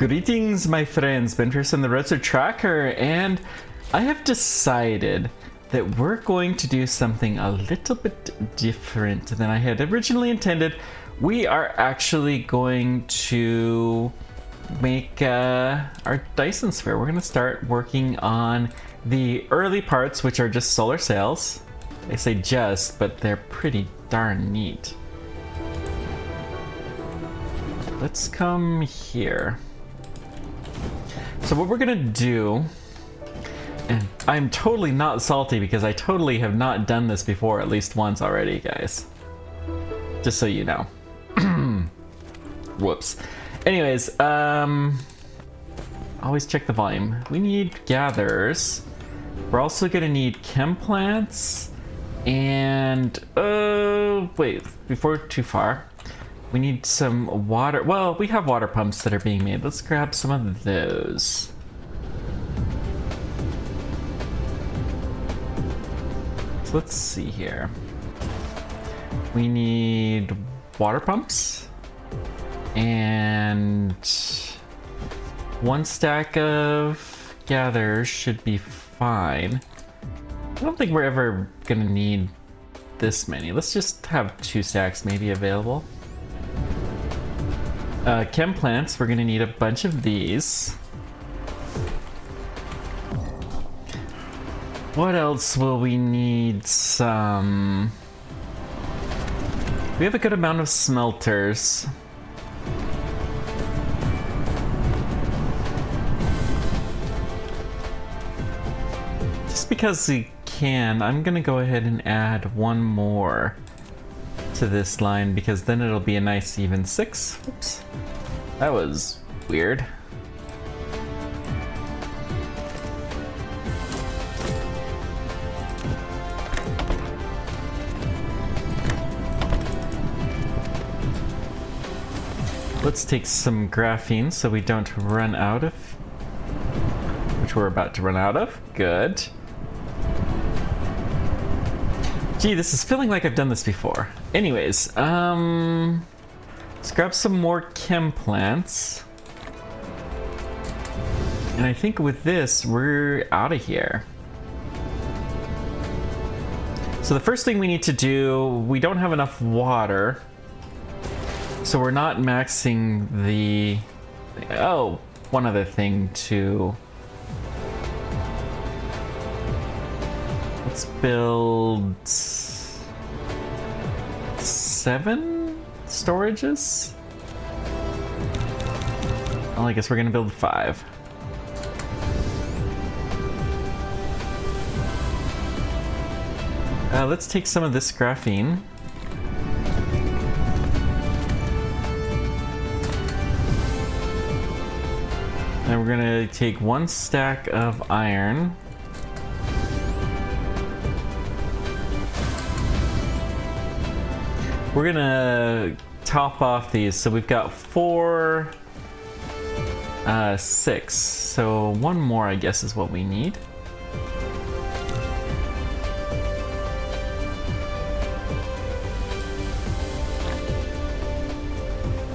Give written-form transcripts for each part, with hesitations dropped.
Greetings, my friends, Benfers and the Retro Tracker, and I have decided that we're going to do something a little bit different than I had originally intended. We are actually going to make our Dyson sphere. We're going to start working on the early parts, which are just solar sails. I say just, but they're pretty darn neat. Let's come here. So what we're gonna do, and I'm totally not salty because I totally have not done this before at least once already, guys. Just so you know. Whoops. Anyways, always check the volume. We need gatherers. We're also gonna need chem plants and wait, before too far. We need some water. Well, we have water pumps that are being made. Let's grab some of those. So let's see here. We need water pumps and one stack of gatherers should be fine. I don't think we're ever gonna need this many. Let's just have 2 stacks maybe available. Chem plants, we're gonna need a bunch of these. What else will we need? Some... We have a good amount of smelters. Just because we can, I'm gonna go ahead and add one more to this line because then it'll be a nice even 6. Oops. That was weird. Let's take some graphene so we don't run out of, which we're about to run out of. Good. Gee, this is feeling like I've done this before. Anyways, let's grab some more chem plants. And I think with this, we're out of here. So the first thing we need to do, we don't have enough water. So we're not maxing the... Oh, one other thing too. Let's build 7 storages? Well, I guess we're gonna build 5. Let's take some of this graphene. And we're gonna take 1 stack of iron. We're gonna top off these, so we've got 4, 6. So 1 more, I guess, is what we need.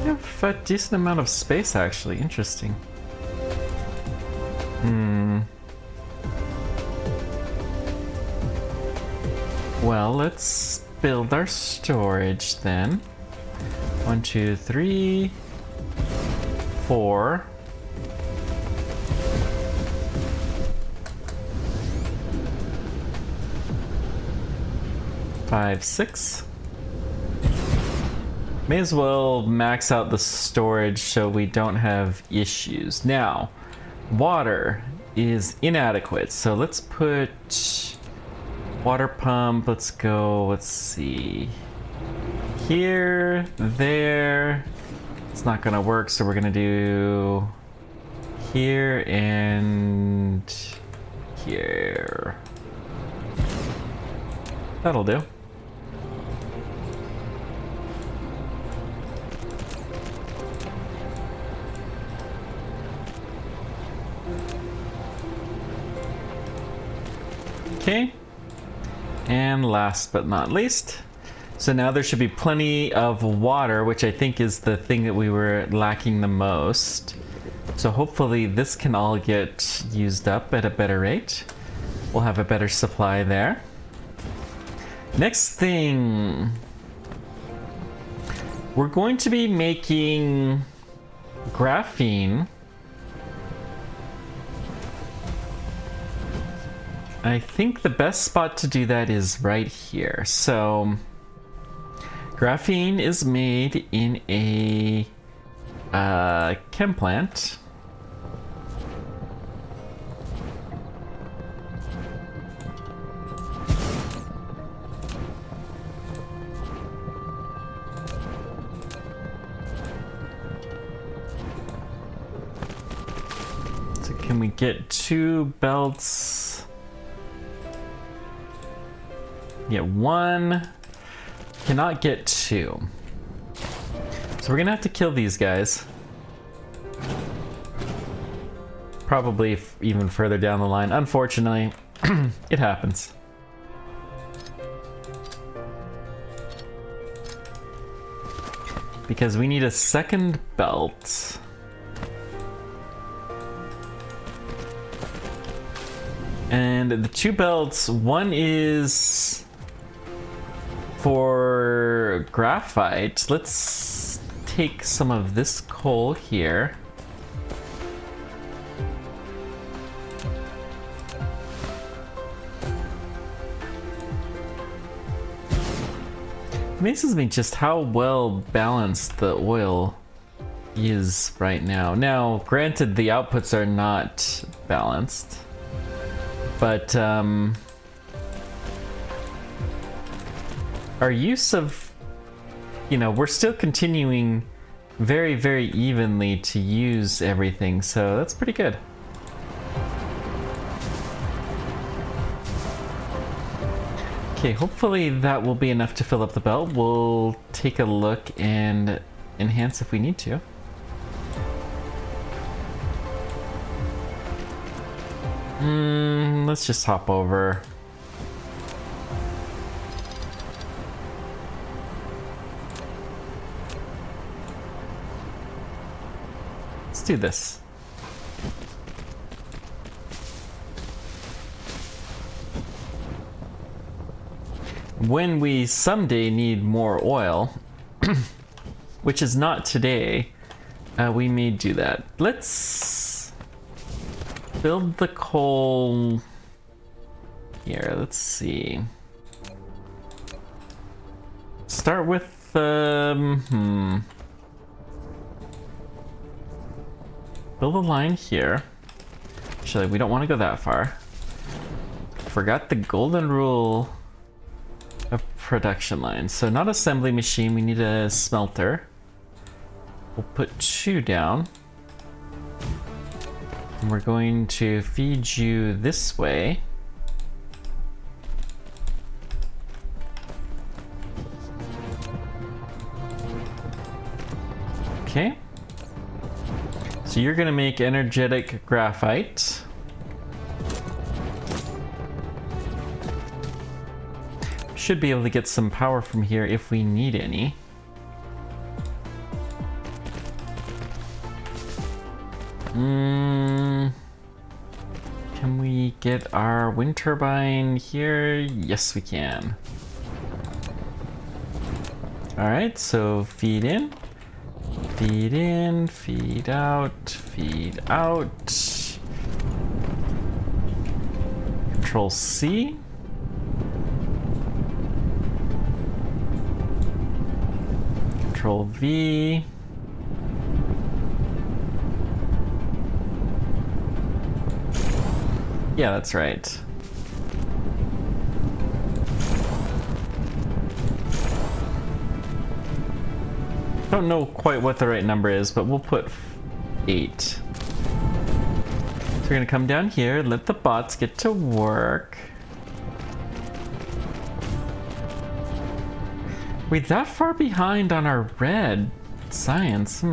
We have a decent amount of space, actually. Interesting. Well, let's build our storage then. 1, 2, 3, 4. Five, 6. May as well max out the storage so we don't have issues. Now, water is inadequate, so let's put water pump. Let's go, let's see. Here, there. It's not gonna work, so we're gonna do here and here. That'll do. Okay. And last but not least, so now there should be plenty of water, which I think is the thing that we were lacking the most. So hopefully this can all get used up at a better rate. We'll have a better supply there. Next thing, we're going to be making graphene. I think the best spot to do that is right here. So graphene is made in a chem plant. So can we get 2 belts? Get 1. Cannot get 2. So we're gonna have to kill these guys. Probably even further down the line. Unfortunately, it happens. Because we need a second belt. And the 2 belts, one is for graphite. Let's take some of this coal here. Amazes me just how well balanced the oil is right now. Now, granted, the outputs are not balanced, but our use of, you know, we're still continuing very, very evenly to use everything, so that's pretty good. Okay, hopefully that will be enough to fill up the belt. We'll take a look and enhance if we need to. Let's just hop over. Let's do this. When we someday need more oil, which is not today, we may do that. Let's build the coal here. Let's see. Start with build a line here. Actually, we don't want to go that far. Forgot the golden rule of production lines. So not assembly machine, we need a smelter. We'll put 2 down. And we're going to feed you this way. Okay. So you're gonna make energetic graphite. Should be able to get some power from here if we need any. Can we get our wind turbine here? Yes, we can. All right, so feed in, feed out, feed out. Control C. Control V. Yeah, that's right. Don't know quite what the right number is, but we'll put 8. So we're gonna come down here, let the bots get to work. We're that far behind on our red science,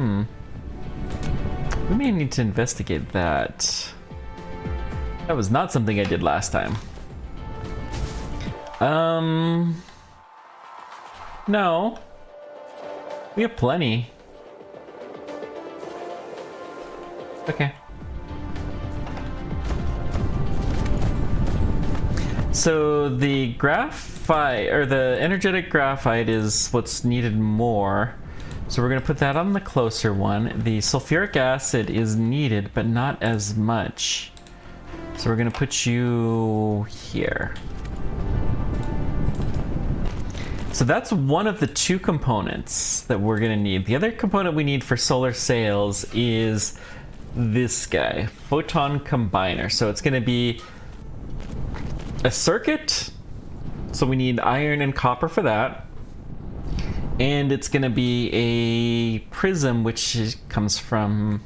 We may need to investigate that. That was not something I did last time. No. We have plenty. Okay. So the graphite, or the energetic graphite, is what's needed more. So we're going to put that on the closer one. The sulfuric acid is needed, but not as much. So we're going to put you here. So that's one of the two components that we're going to need. The other component we need for solar sails is this guy, photon combiner. So it's going to be a circuit, so we need iron and copper for that, and it's going to be a prism, which comes from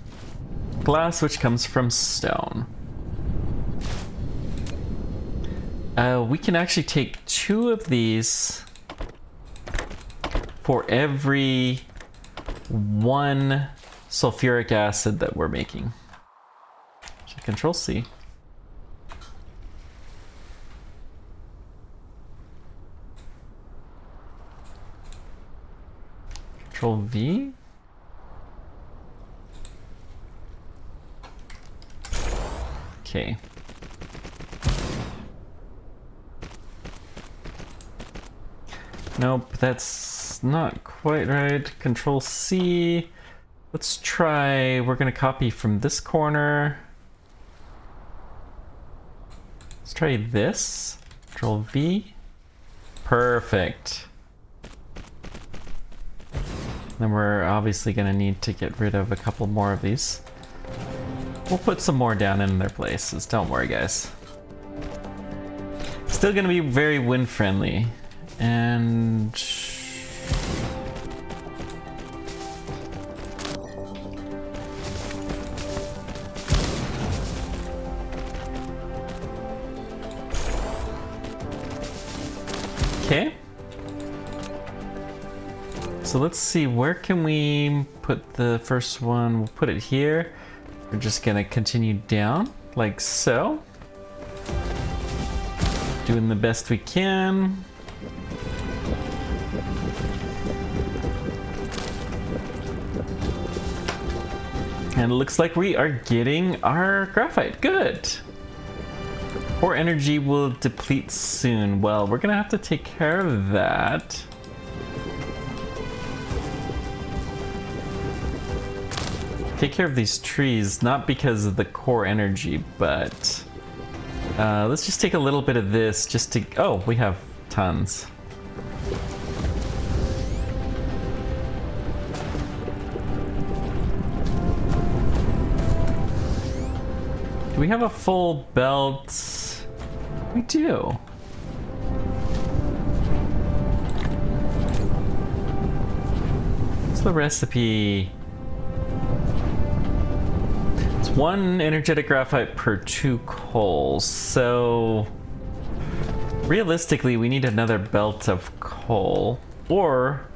glass, which comes from stone. We can actually take 2 of these for every 1 sulfuric acid that we're making. So Control C. Control V. Okay. Nope, that's not quite right. Control C. Let's try, we're gonna copy from this corner. Let's try this. Control V. Perfect. Then we're obviously going to need to get rid of a couple more of these. We'll put some more down in their places. Don't worry, guys. Still going to be very wind friendly. And... okay. So let's see, where can we put the first one? We'll put it here. We're just gonna continue down, like so. Doing the best we can. And it looks like we are getting our graphite. Good. Core energy will deplete soon. Well, we're gonna have to take care of that. Take care of these trees, not because of the core energy, but let's just take a little bit of this just to... oh, we have tons. Do we have a full belt? We do. What's the recipe? 1 energetic graphite per 2 coals, so realistically we need another belt of coal, or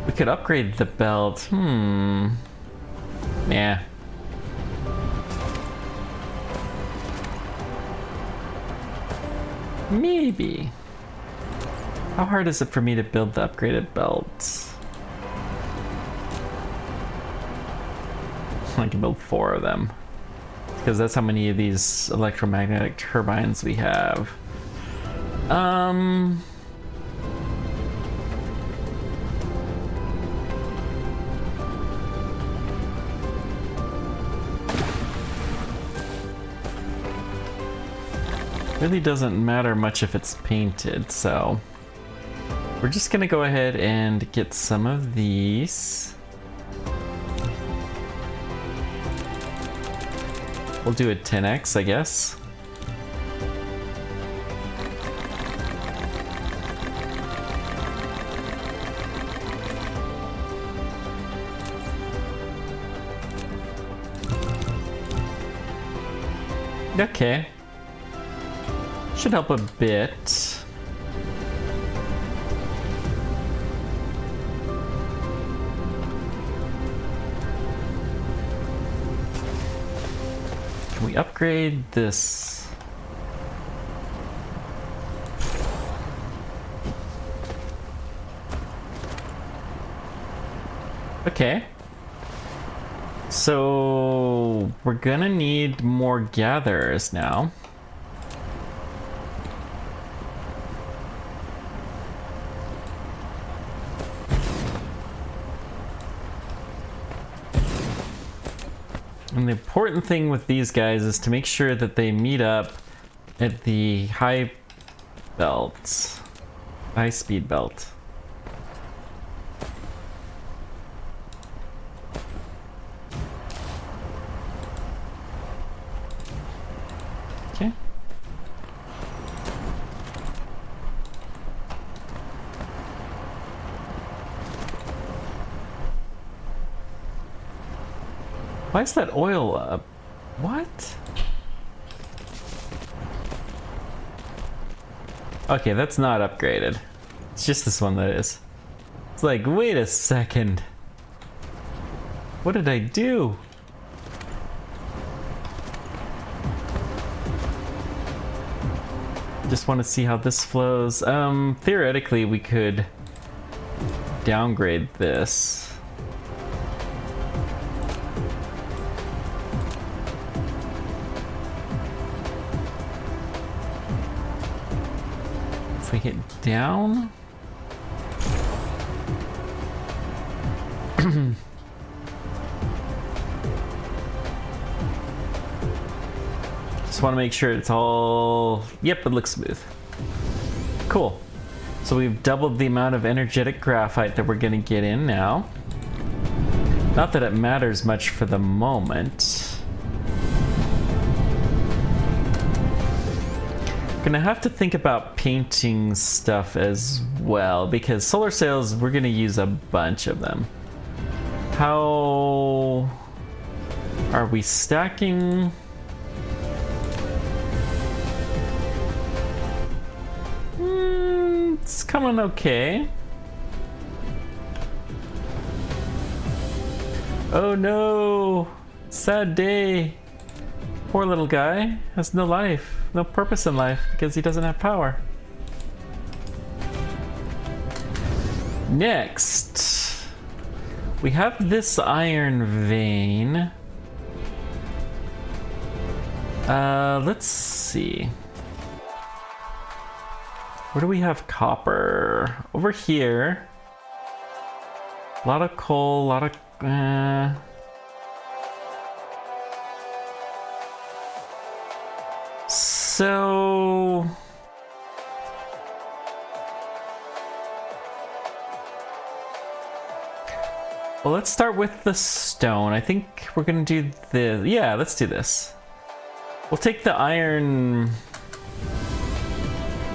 we could upgrade the belt. Yeah. Maybe. How hard is it for me to build the upgraded belts? I can build 4 of them, because that's how many of these electromagnetic turbines we have. Really doesn't matter much if it's painted, so we're just gonna go ahead and get some of these. We'll do a 10x, I guess. Okay. Should help a bit. Can we upgrade this? Okay. So So we're gonna need more gatherers now. And the important thing with these guys is to make sure that they meet up at the high belt, high speed belt. Okay. Why is that oil up? What? Okay, that's not upgraded. It's just this one that is. It's like, wait a second. What did I do? Just want to see how this flows. Theoretically, we could downgrade this. If we hit down. Just want to make sure it's all... Yep, it looks smooth. Cool. So we've doubled the amount of energetic graphite that we're going to get in now. Not that it matters much for the moment. Gonna have to think about painting stuff as well, because solar sails, we're gonna use a bunch of them. How are we stacking? It's coming okay. Oh no, sad day. Poor little guy has no life, no purpose in life because he doesn't have power. Next, we have this iron vein. Let's see. Where do we have copper? Over here. A lot of coal, a lot of... So... Well, let's start with the stone. I think we're gonna do the... Yeah, let's do this. We'll take the iron...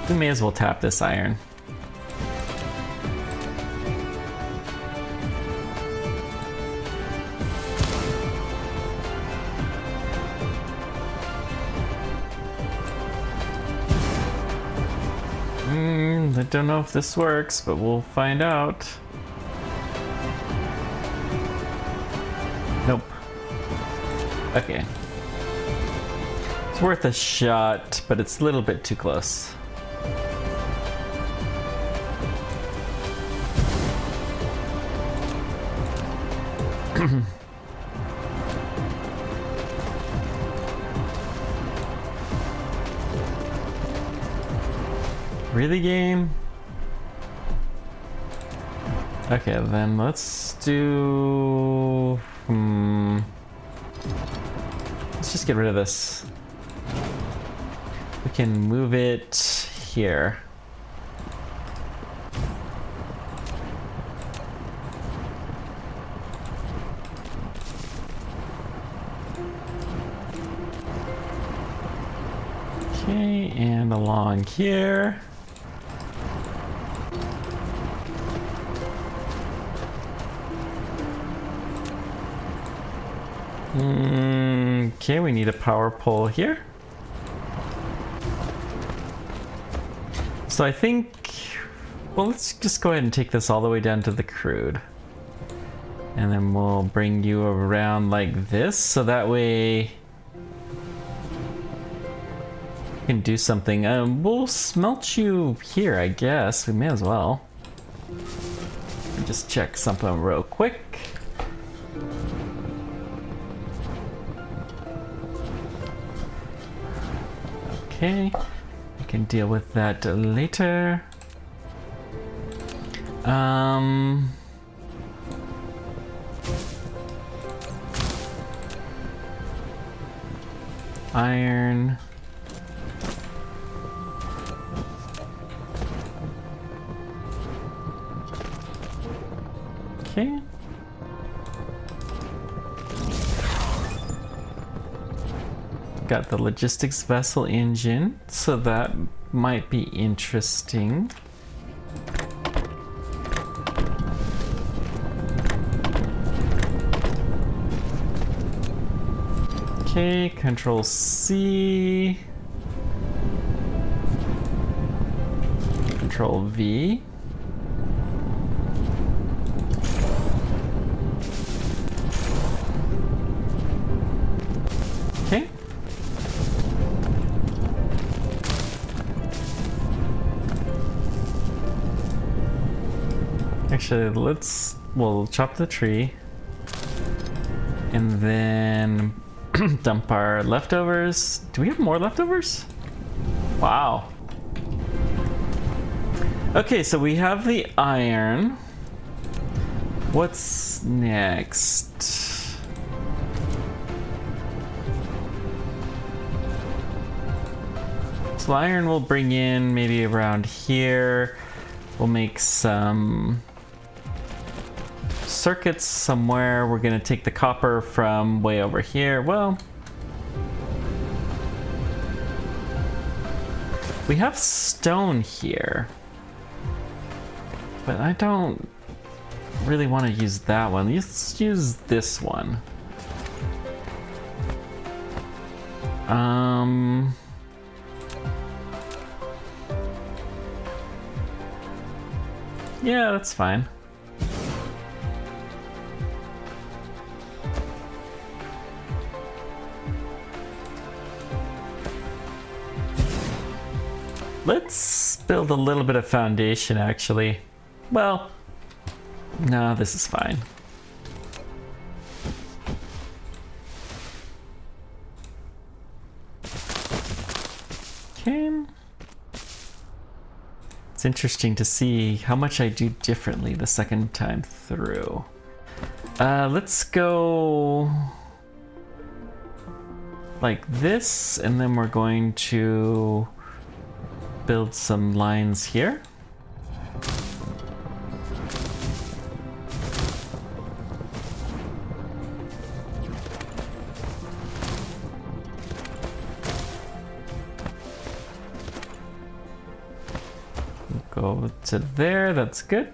We may as well tap this iron. I don't know if this works, but we'll find out. Nope. Okay. It's worth a shot, but it's a little bit too close. Really, game? Okay, then let's do... Let's just get rid of this. We can move it here. Okay, and along here. Okay, we need a power pole here. So I think, well, let's just go ahead and take this all the way down to the crude. And then we'll bring you around like this, so that way we can do something. We'll smelt you here, I guess. We may as well. Just check something real quick. Okay, I can deal with that later. Iron. Okay. Got the logistics vessel engine, so that might be interesting. Okay, Control C. Control V. Okay. Actually, we'll chop the tree and then dump our leftovers. Do we have more leftovers? Wow. Okay, so we have the iron. What's next? So iron we'll bring in maybe around here. We'll make some circuits somewhere. We're gonna take the copper from way over here. Well, we have stone here, but I don't really want to use that one. Let's use this one. Yeah, that's fine. Let's build a little bit of foundation, actually. Well, no, this is fine. Okay. It's interesting to see how much I do differently the second time through. Let's go like this, and then we're going to build some lines here. Go to there, that's good.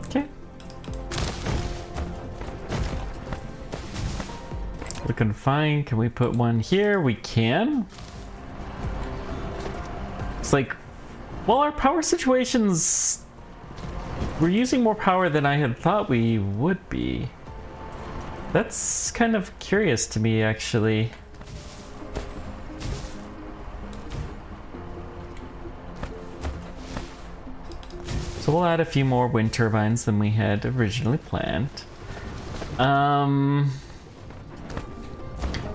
Okay. Looking fine. Can we put one here? We can. It's like, well, our power situations, we're using more power than I had thought we would be. That's kind of curious to me, actually. So we'll add a few more wind turbines than we had originally planned.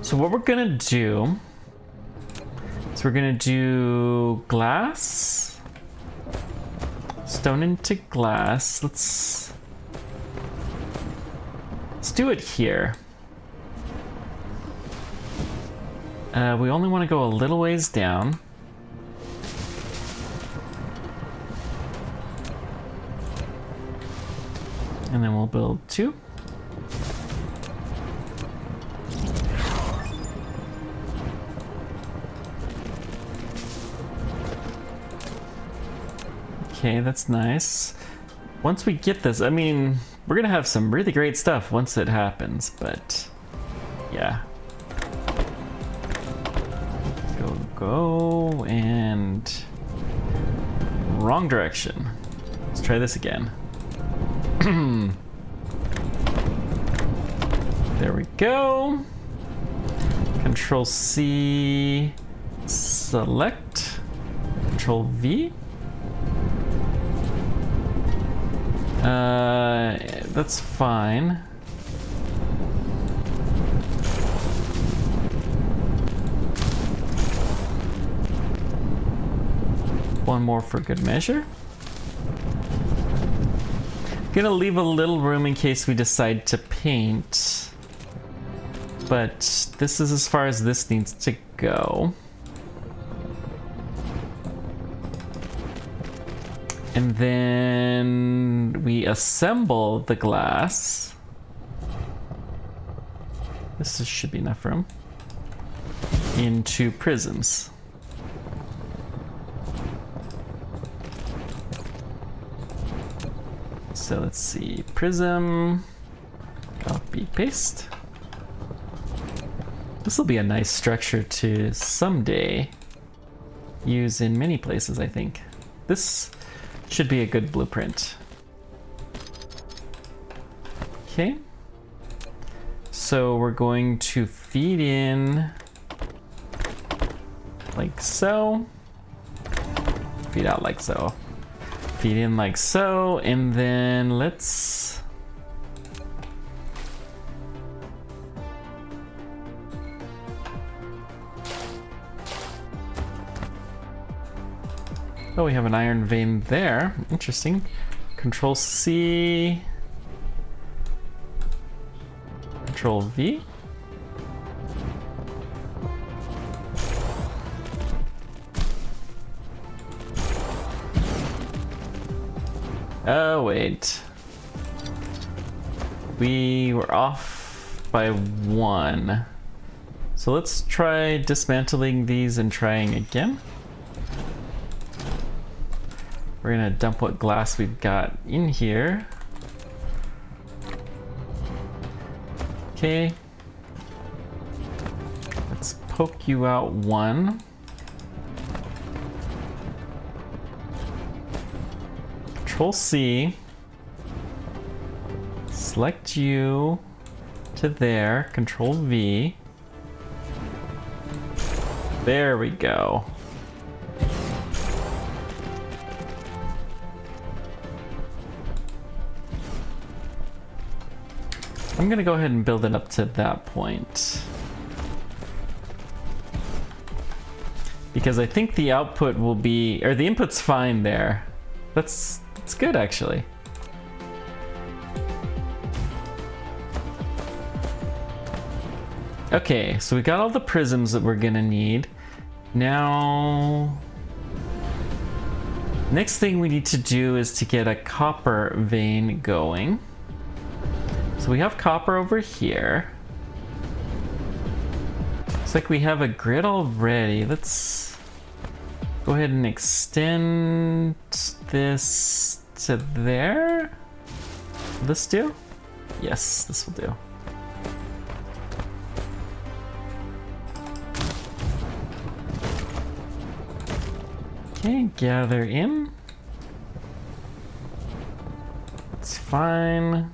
So what we're gonna do is we're gonna do glass, stone into glass. Let's do it here. We only want to go a little ways down. And then we'll build two. Okay, that's nice. Once we get this, I mean, we're gonna have some really great stuff once it happens, but yeah. Go, and wrong direction. Let's try this again. There we go. Control C, select, Control V. That's fine. one more for good measure. Gonna leave a little room in case we decide to paint. But this is as far as this needs to go. And then we assemble the glass. Should be enough room. Into prisms. So let's see, prism, copy, paste. This will be a nice structure to someday use in many places, I think. This should be a good blueprint. Okay. So we're going to feed in like so. Feed out like so. Feed in like so, and then let's... Oh, we have an iron vein there. Interesting. Control C. Control V. Oh, wait. We were off by 1. So let's try dismantling these and trying again. We're gonna dump what glass we've got in here. Okay. Let's poke you out 1. Control C, select you to there, Control V. There we go. I'm gonna go ahead and build it up to that point. Because I think the output will be, or the input's fine there. That's good, actually. Okay, so we got all the prisms that we're gonna need. Now, next thing we need to do is to get a copper vein going. So we have copper over here. Looks like we have a grid already. Let's go ahead and extend this to there. Will this do? Yes, this will do. Okay, gather in. It's fine.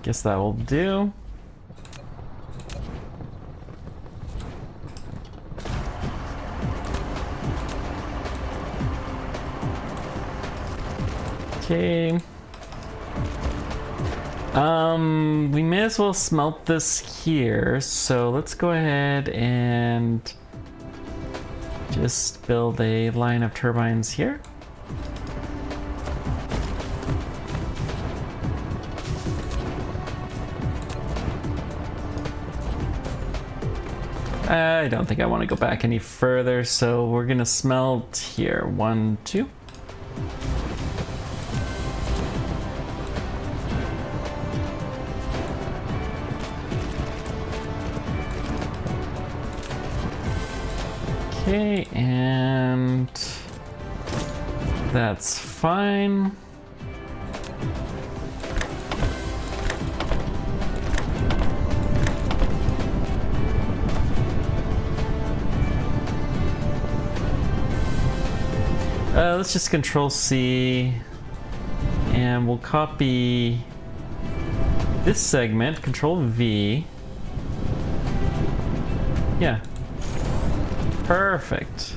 Guess that will do. Okay. We may as well smelt this here, so let's go ahead and just build a line of turbines here. I don't think I want to go back any further, so we're gonna smelt here. 1, 2. Okay, and that's fine. Let's just Control C, and we'll copy this segment, Control V. Yeah. Perfect.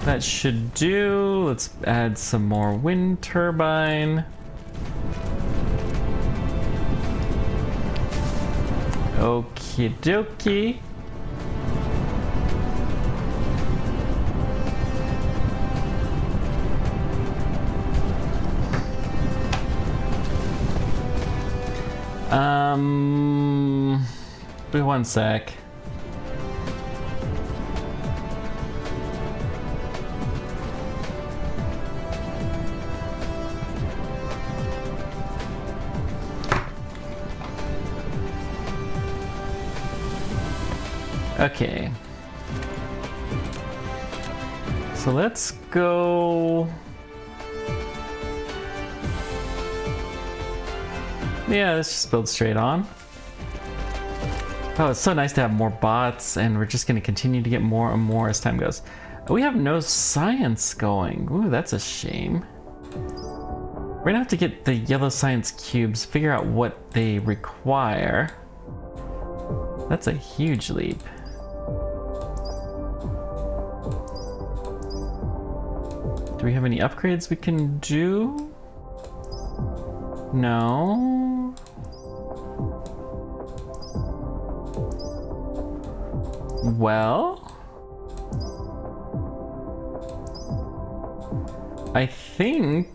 That should do. Let's add some more wind turbine. Okie dokie. Wait one sec. Okay. So let's go. Yeah, let's just build straight on. Oh, it's so nice to have more bots, and we're just gonna continue to get more and more as time goes. We have no science going. Ooh, that's a shame. We're gonna have to get the yellow science cubes, figure out what they require. That's a huge leap. Do we have any upgrades we can do? No. Well, I think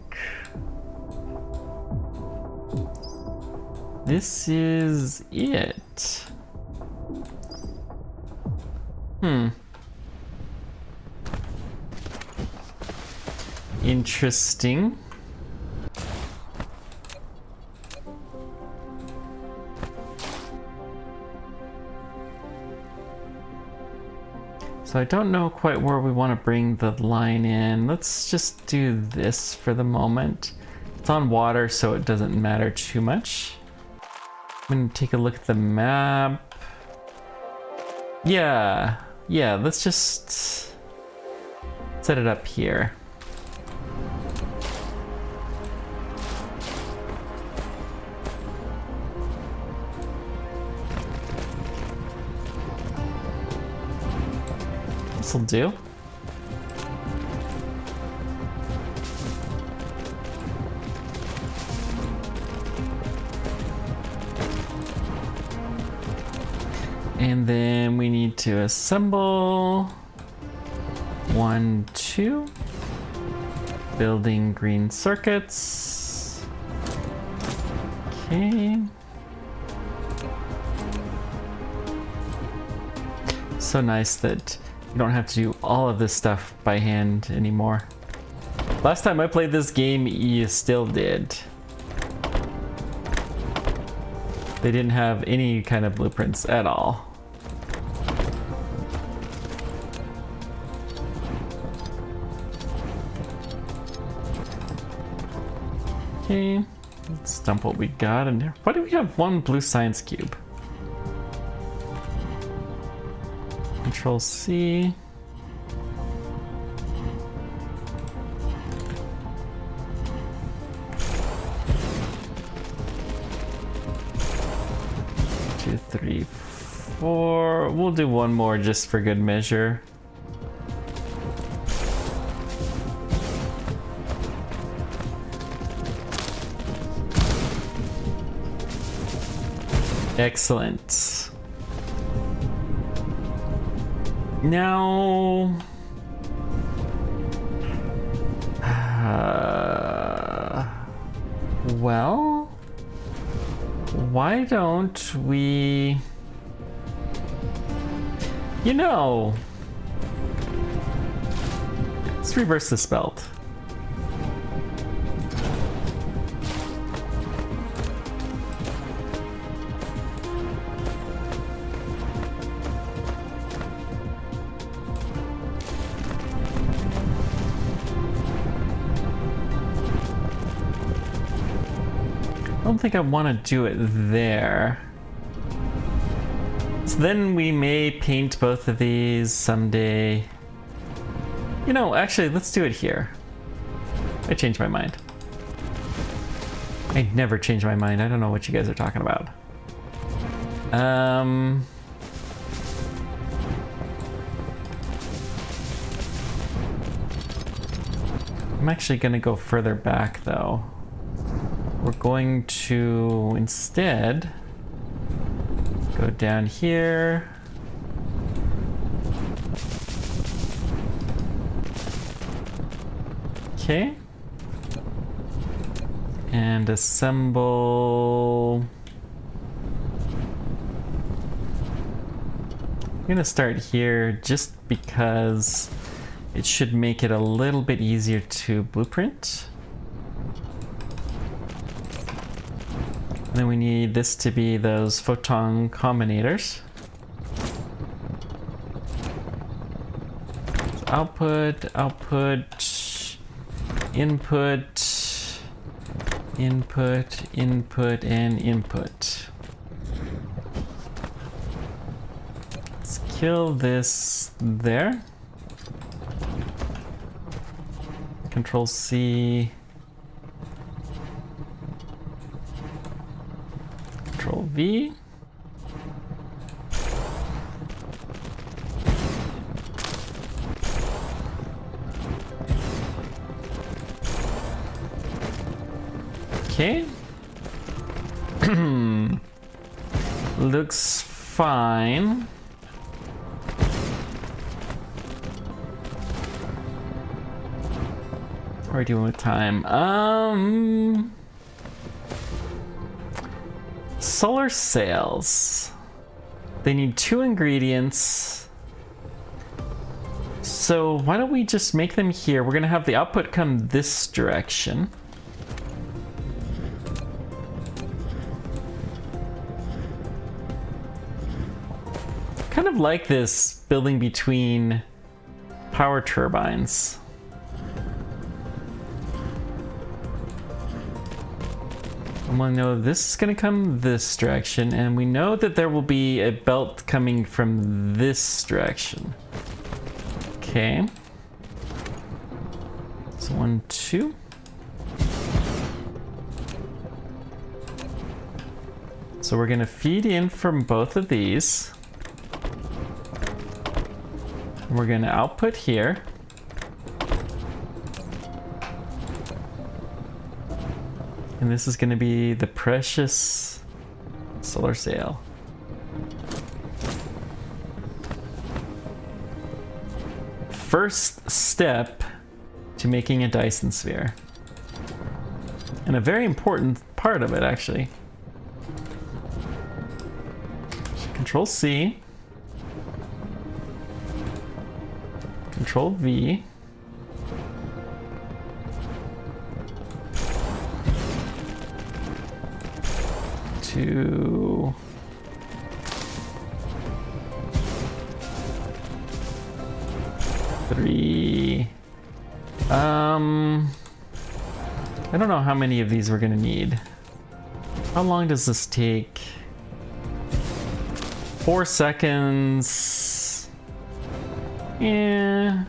this is it. Interesting. So I don't know quite where we want to bring the line in. Let's just do this for the moment. It's on water, so it doesn't matter too much. I'm gonna take a look at the map. Yeah, let's just set it up here. This'll do. And then we need to assemble 1, 2, building green circuits. Okay. So nice that you don't have to do all of this stuff by hand anymore. Last time I played this game, you still did. They didn't have any kind of blueprints at all. Okay, let's dump what we got in there. Why do we have one blue science cube? Control C. Two, three, four. We'll do one more just for good measure. Excellent. Now, well, why don't we, let's reverse this belt. I don't think I want to do it there. So then we may paint both of these someday. Actually, let's do it here. I changed my mind. I never change my mind. I don't know what you guys are talking about. I'm actually gonna go further back though. We're going to instead Go down here. Okay. And assemble. I'm gonna start here just because it should make it a little bit easier to blueprint. And then we need this to be those photon combinators. So output, input, and input. Let's kill this there. Control C. Control V. Okay. Looks fine. How are we doing with time? Solar sails. They need 2 ingredients. So why don't we just make them here? We're gonna have the output come this direction. Kind of like this building between power turbines. And we'll know this is going to come this direction, and we know that there will be a belt coming from this direction. Okay. So 1, 2. So we're going to feed in from both of these. We're going to output here. And this is going to be the precious solar sail. First step to making a Dyson sphere. And a very important part of it, actually. Control C. Control V. Two. Three. I don't know how many of these we're gonna need. How long does this take? 4 seconds. Yeah.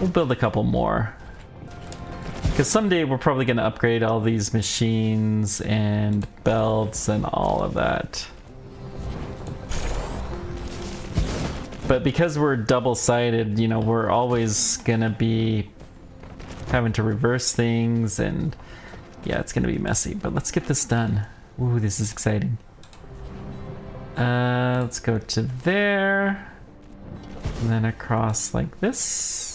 We'll build a couple more. Because someday we're probably going to upgrade all these machines and belts and all of that. But because we're double-sided, you know, we're always going to be having to reverse things, and yeah, it's going to be messy. But let's get this done. Ooh, this is exciting. Let's go to there. And then across like this.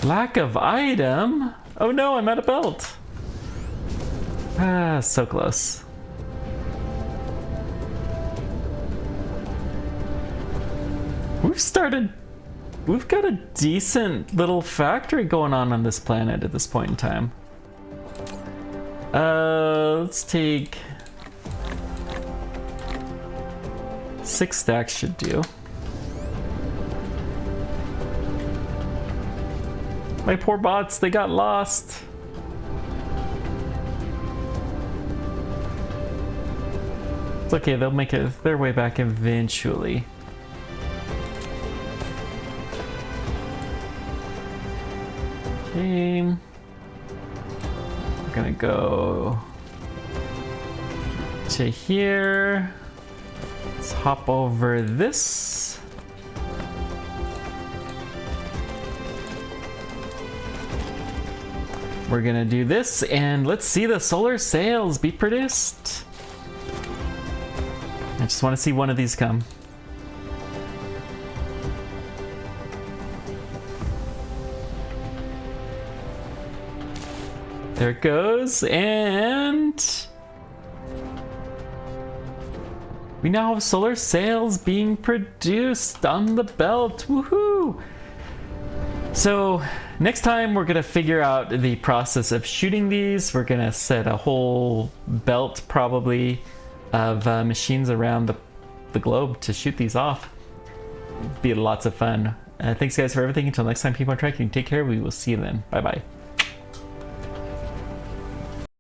Lack of item? Oh no, I'm out of belt. Ah, so close. We've got a decent little factory going on this planet at this point in time. Let's take 6 stacks should do. My poor bots, they got lost. It's okay, they'll make it their way back eventually. Okay. We're gonna go to here. Let's hop over this. we're gonna do this, and let's see the solar sails be produced. I just want to see one of these come. There it goes, and we now have solar sails being produced on the belt. Woohoo! So next time we're gonna figure out the process of shooting these. We're gonna set a whole belt probably of machines around the globe to shoot these off. Be lots of fun. Thanks guys for everything. Until next time, keep on tracking. Take care. We will see you then. Bye bye.